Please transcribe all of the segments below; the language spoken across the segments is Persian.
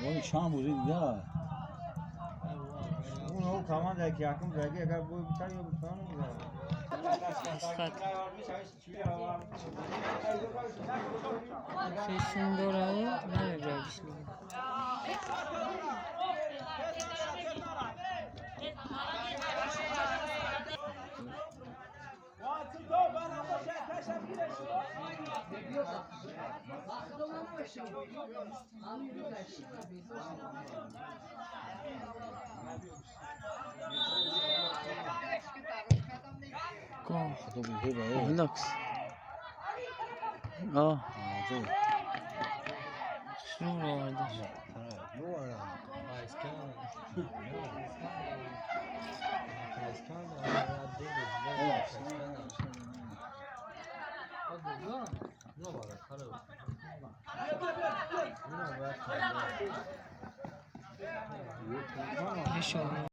ولی چند بوده دیگه اون او کمان در یکم زدی اگر بوی بیتر یا بیتر نمیدارم فیشون داره نمیبره بسم الله هلاکس شنو رو آوردش نشانه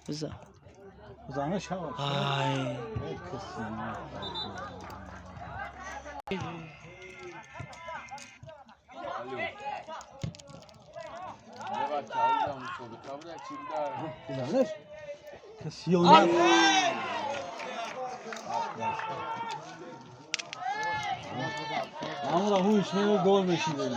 بزا زنه شاید آی زنش کسی اون اما را هوش نه گل بشیده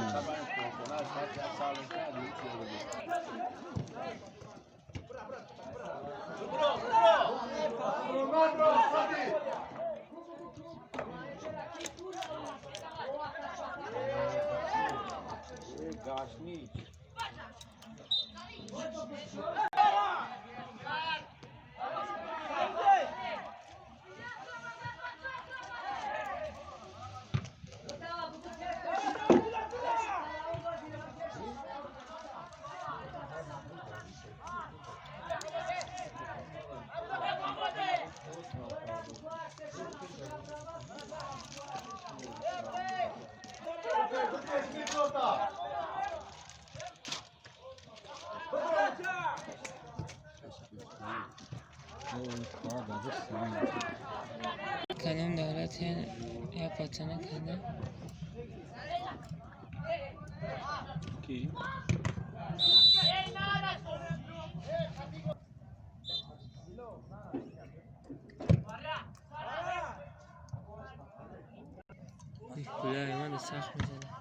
کلام دولت یا پاتنه کنه کی؟ کلاه ایمان سخت میزنه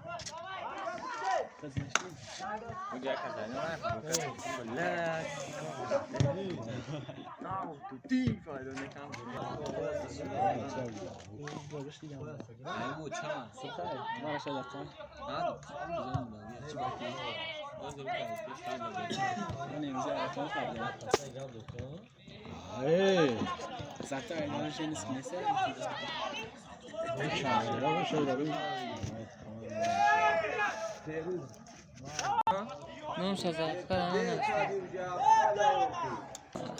نوم سازد کنه نه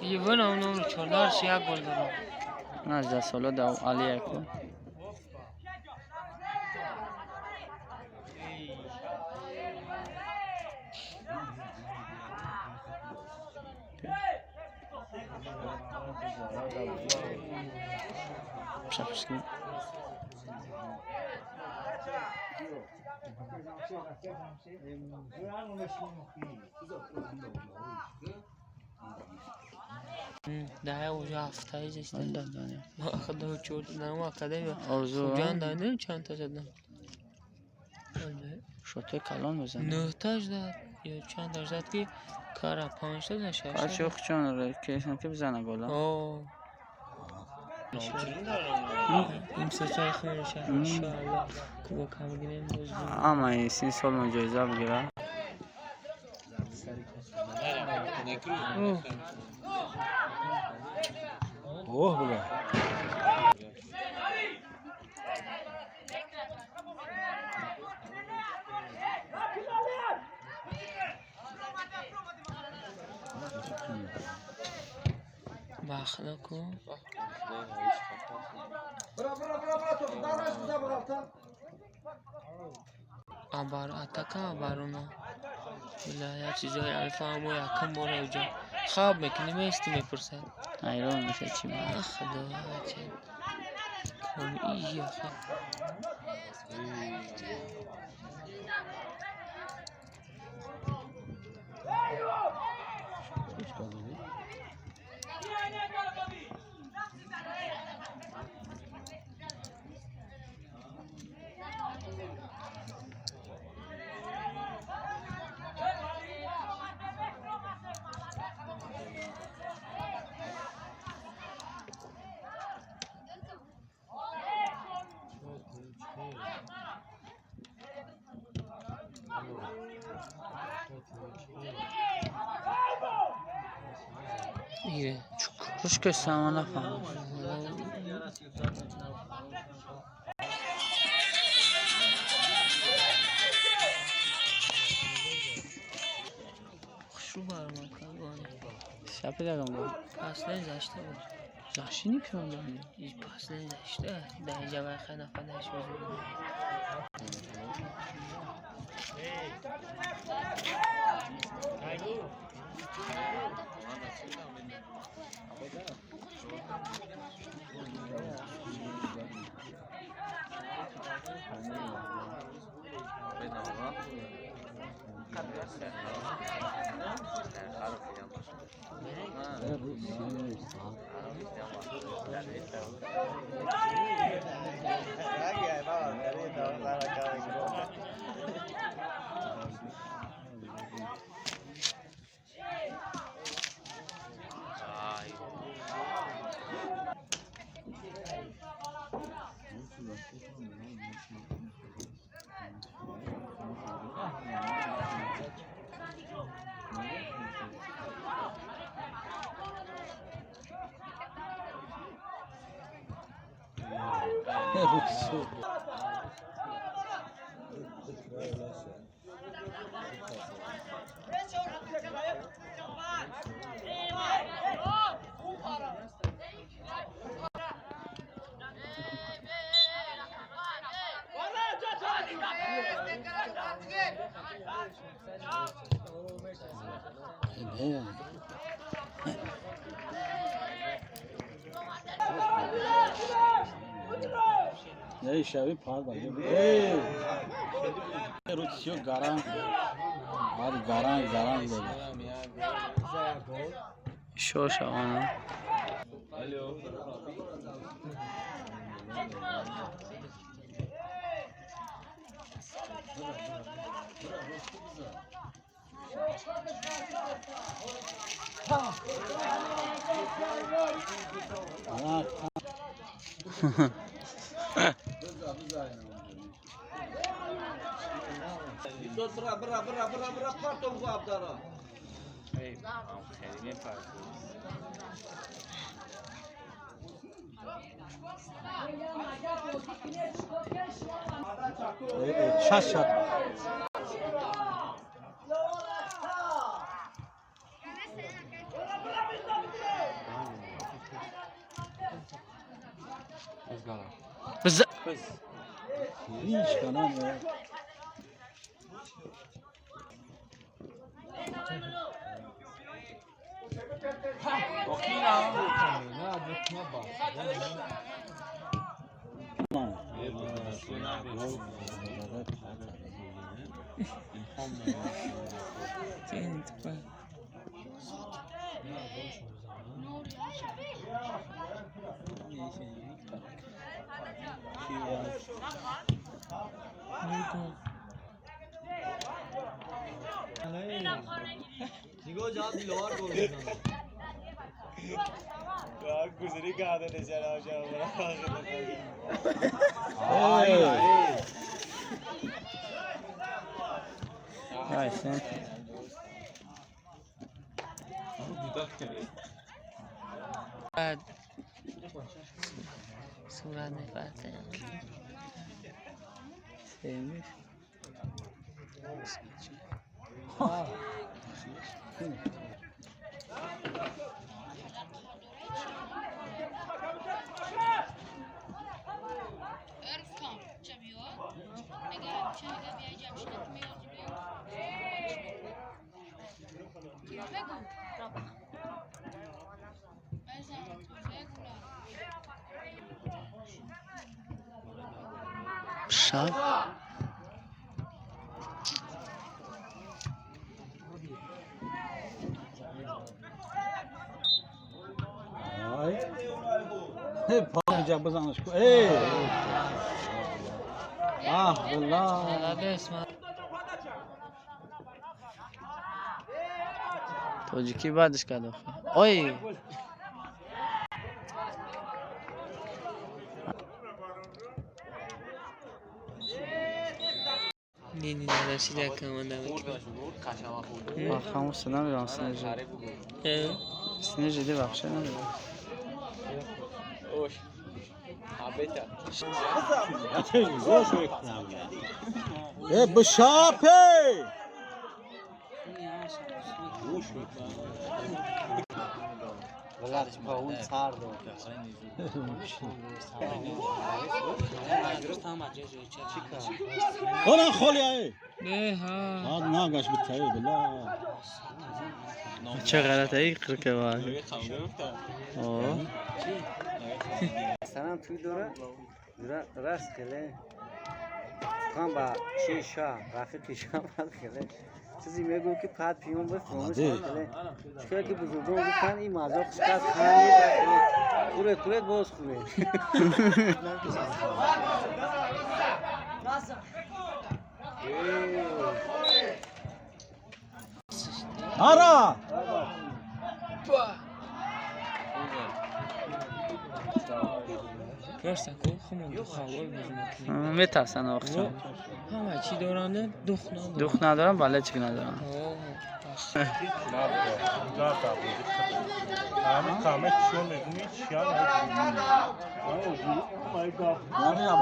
یه ونه نوم 14 یک گل دارم 19 ساله دو علی کو Przeprzki. ده اونجا هفته ایزش من دادم ما خدا چود نمو اکده آرزو جان دادن چند تا زدن شوته کلان بزنه 9 تاش داد یا چند تاش داد که کار 5 تا نشه بچه چون رو کیسن که بزنه گلا اوه این سال خیرشه انشاءالله کوبا کم گیریم اما این 3 سال من جایزه بگیره اوه بگه باخدا کو ابر اتاکا ابرونا بله یا چیزای الفام و یکم باره اونجا خواب میکنی میستی میپرسد حیران میشه چی میگه. خدا چه کم ایجی آخه میره خوش که سامان نفهم خوشو برمان کنگانی شبی دارم بود پسله زشته بود زخشی نیپیون دارم هیچ پسله زشته ده جوای خیلی نفدهش بزرگی نه شبی پار باید روتیو گرم آره گرم داره شوش آنها شش بز هیچ کنم نگاه جواب دیلوار گل بزنه گذاری کرده نشانه Ayşen. بعد صورت میفته Sevmiş. Rfkan çabiyor. Eğer bir şey bilecek شب Ay. Pahalıca bızanış. Ey. Ah Allah. اسم تاجیکی بعدش کرد آخه آی نینی نداشتی در کمانده میکنم آخه همون سنه میرم سنه جدی سنه جدی بخشه نمیرم E bışape. ولش با اون سر دو Ona خالیه. نه ها Ad nagash bitayı billah. چه غلطه ای که باید آه سلام توی دوره راست خیلی خواهم با شیشا رفیق شیشا باید خیلی چیزی میگو که پاد پیون باید فرموش خیلی چکر که بزرگان گفتن این مازا خشکت خواهی کوره کوره گوز کوره Ara. راست کو خمون دو خوال بزنم میترسن آخه همه چی دارن دوخ ندارم بله چی ندارم Yani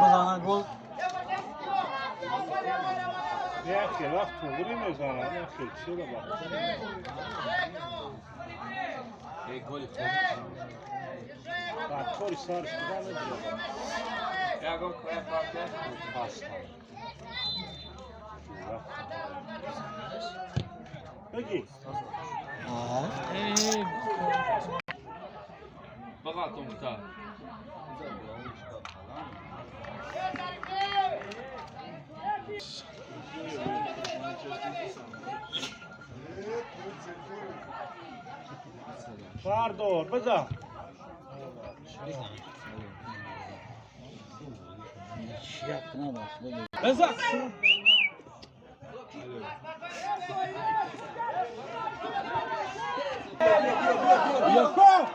bızana gol. Peki. Pardon, bıza. Yapına bak. Bıza. Yakov.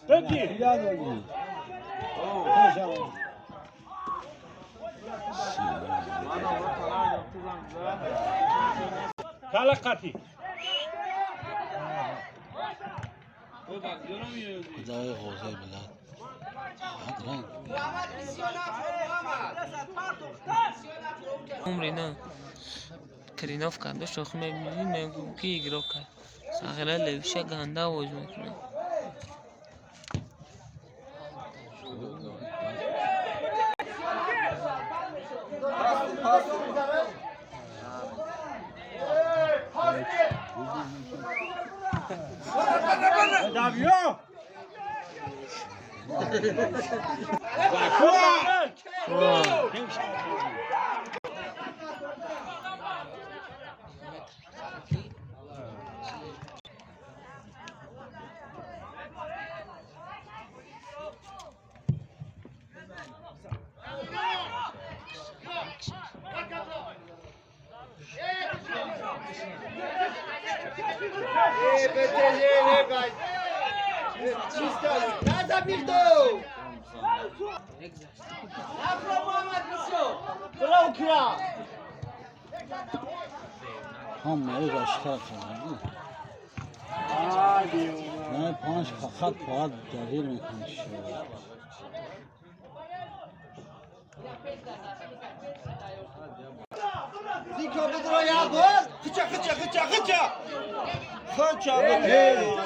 Peki. Kalakati. Kudaya gozay billah. Hadran. عمری نه کریناف کرده شوخی میبینی میگو کی اگرا کرد ساخره لوشه گنده آواز میکنه Davio. هم میز اشتر کنه. نه پانچ فقط باید دلیل میکنه شد. Ziko bedro ya bol. Kıça kıça kıça kıça. Kıça bedro.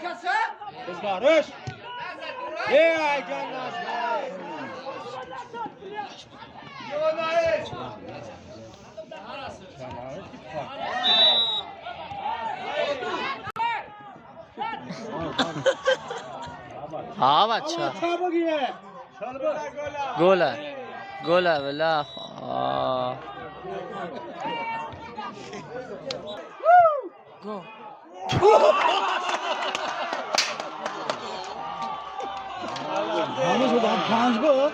Kasa? Kızlarış. Ay canlar. Yonaş. हाँ बच्चा Çabuk ye. گله بله گو همه شده 5 گل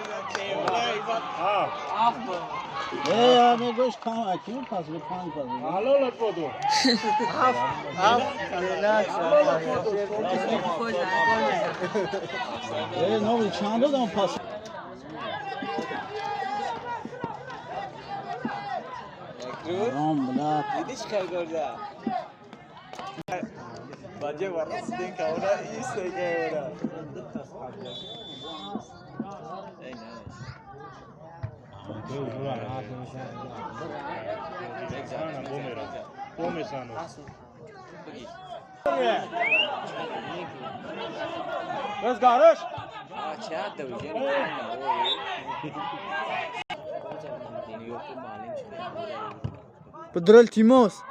همه گوش کم اکنون پس به 5 پس حلالت بودو نوی چند دادم پس رام بلد دیدی چی کار کرده بچه ورسیدین که اونا ایسته که رزگارش بدرل تیموس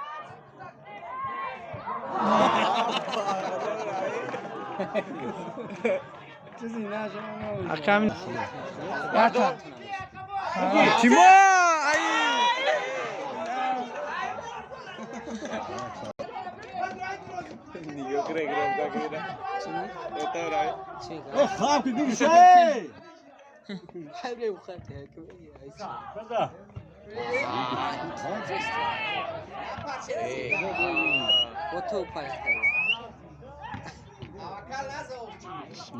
حکم تیمو Yo creo que era que era. Esta era. خلاف که دیگه شد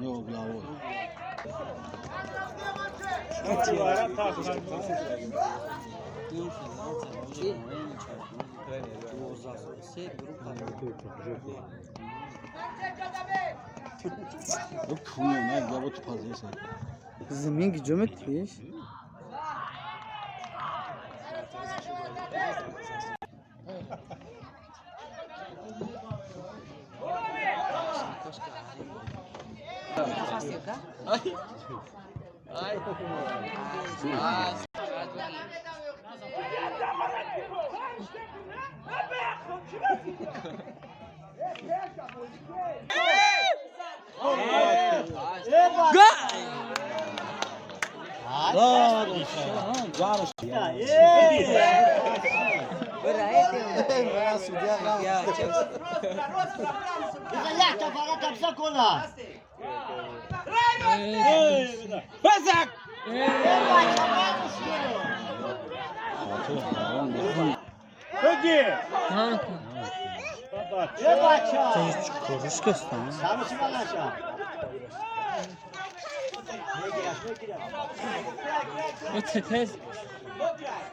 یو بلاو Bu pune ne ya bu tupazıysa. زمین کی جمعت پیش کوروش کستم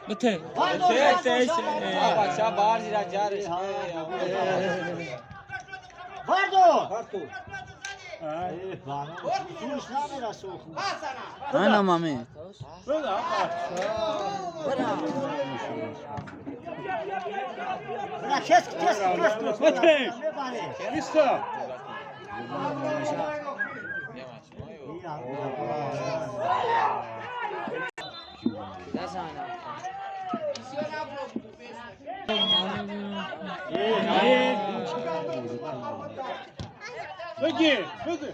بته بچه بار زیرا جارش انا مامی Bagi, bagi.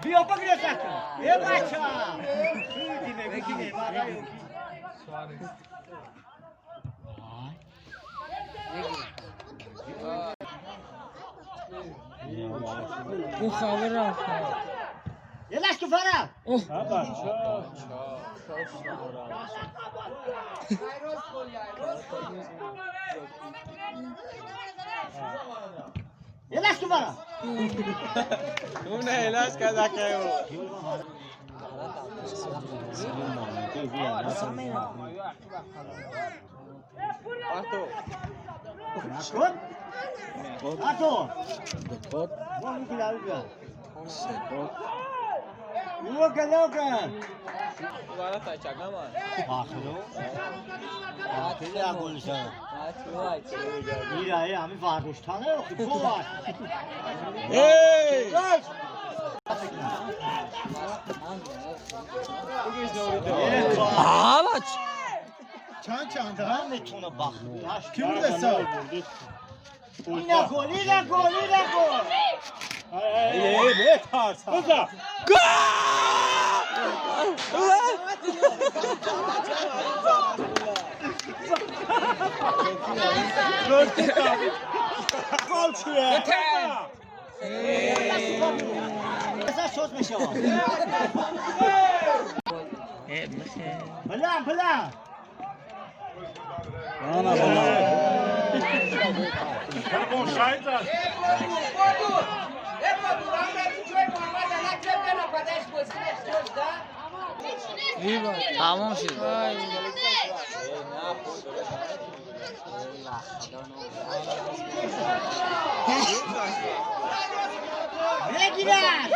بیا بگیر سکن یه بچه بگیره او خبر رفت یه لشک فرم یه لشک فرم اون علاج کرده که نکن Ato. Dikkat. Bu kilavi ya. Sekot. Bu kilavi. Bana taşacak ama. Bakıyor. Atı ya konuşan. İyi ya, ami varmış tanıyor ki bu var. Hey! Ağaç. Çan daha metona bak. Kim de sağ. Yine gol. Ne tarsa. Hızla. Gol çuya. Mesela söz meşe var. Bılan. Bana. Tamam şahit var. تمام شد بگیرن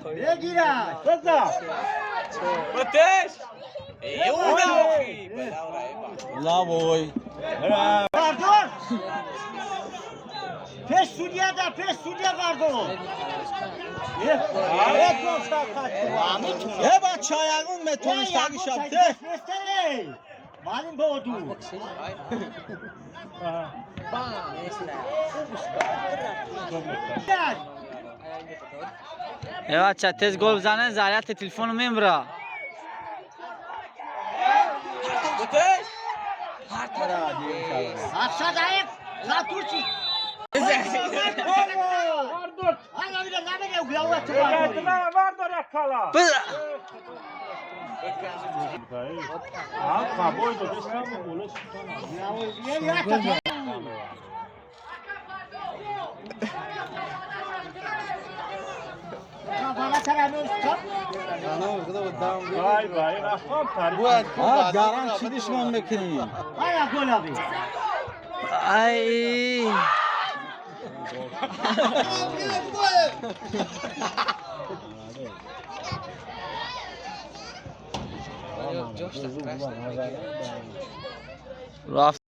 بگیرن بزن Ateş! لا بوی بردار پیش سوریه بردار یه بچه هایمون متونستگی شبته مالیم با دو Evet tez gol bزنه zaryat telefonu میمره Ateş! aşağıdayım Saturçi Vardor Ana bir de ne veriyor glavati Vardor yakala Kaboy da destan mı olur? Ya Kafana tarafı stop. Vay Rafan tarih. Ha garanti düşman mekanı. Aya gol abi. ay رفت